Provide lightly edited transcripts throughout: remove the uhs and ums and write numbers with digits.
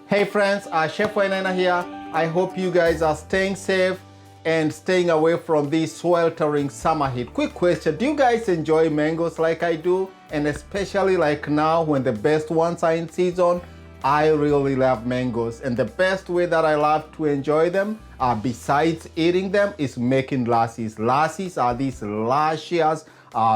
Hey friends, Chef Wainaina here. I hope you guys are staying safe and staying away from this sweltering summer heat. Quick question, do you guys enjoy mangoes like I do? And especially like now when the best ones are in season? I really love mangoes, and the best way that I love to enjoy them, besides eating them, is making lassis. Lassis are these luscious,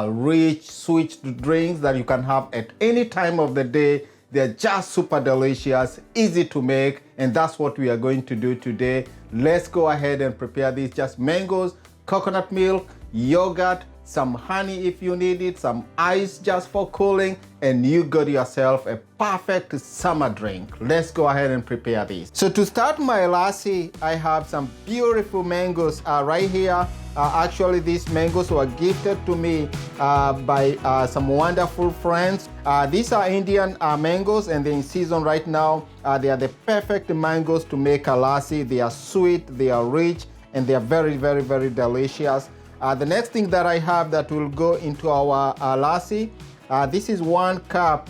rich, sweet drinks that you can have at any time of the day. They're just super delicious, easy to make, and that's what we are going to do today. Let's go ahead and prepare these. Just mangoes, coconut milk, yogurt, some honey if you need it, some ice just for cooling, and you got yourself a perfect summer drink. Let's go ahead and prepare this. So to start my lassi, I have some beautiful mangoes right here. Actually, these mangoes were gifted to me by some wonderful friends. These are Indian mangoes, and they're in season right now. They are the perfect mangoes to make a lassi. They are sweet, they are rich, and they are very, very, very delicious. The next thing that I have that will go into our lassi, this is 1 cup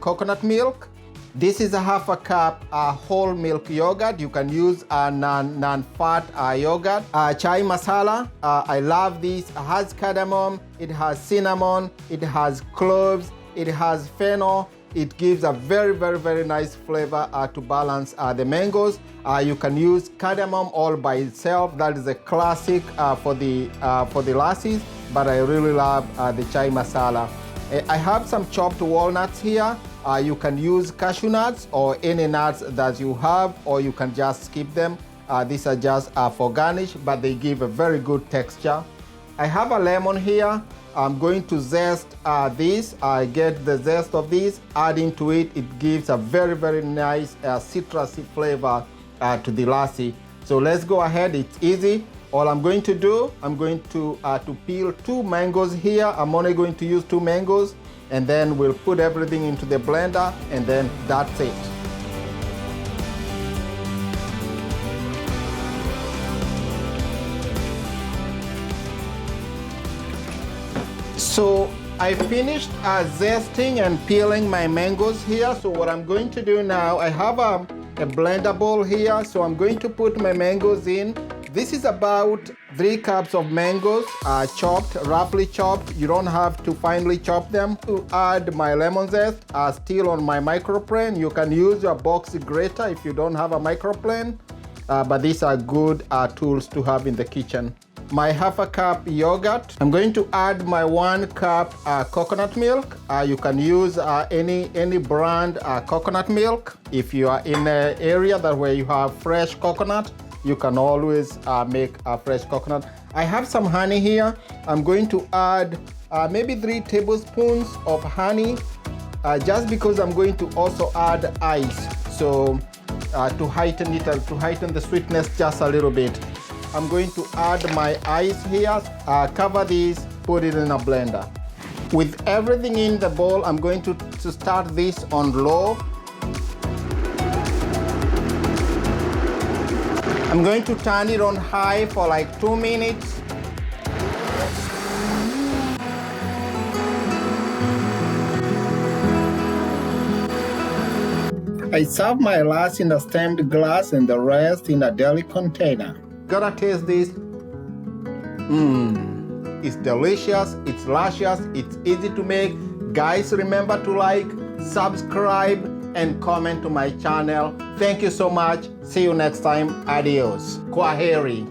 coconut milk. This is a half a cup whole milk yogurt. You can use non-fat yogurt. Chai masala, I love this. It has cardamom, it has cinnamon, it has cloves, it has fennel. It gives a very, very, very nice flavor to balance the mangoes. You can use cardamom all by itself. That is a classic for the lassis, but I really love the chai masala. I have some chopped walnuts here. You can use cashew nuts or any nuts that you have, or you can just skip them. These are just for garnish, but they give a very good texture. I have a lemon here. I'm going to zest this. I get the zest of this, add into it. It gives a very, very nice citrusy flavor to the lassi. So let's go ahead, it's easy. All I'm going to do, I'm going to peel 2 mangoes here. I'm only going to use 2 mangoes, and then we'll put everything into the blender, and then that's it. So I finished zesting and peeling my mangoes here. So what I'm going to do now, I have a blender bowl here. So I'm going to put my mangoes in. This is about 3 cups of mangoes, chopped, roughly chopped. You don't have to finely chop them. To add my lemon zest, still on my microplane. You can use your box grater if you don't have a microplane, but these are good tools to have in the kitchen. My half a cup yogurt. I'm going to add my 1 cup coconut milk. You can use any brand coconut milk. If you are in an area where you have fresh coconut, you can always make a fresh coconut. I have some honey here. I'm going to add maybe 3 tablespoons of honey, just because I'm going to also add ice. So to heighten it, to heighten the sweetness just a little bit. I'm going to add my ice here, cover this, put it in a blender. With everything in the bowl, I'm going to start this on low. I'm going to turn it on high for like 2 minutes. I serve my lassi in a stemmed glass and the rest in a deli container. Gotta taste this. It's delicious, it's luscious, it's easy to make. Guys, remember to like, subscribe, and comment to my channel. Thank you so much. See you next time. Adios. Kwaheri.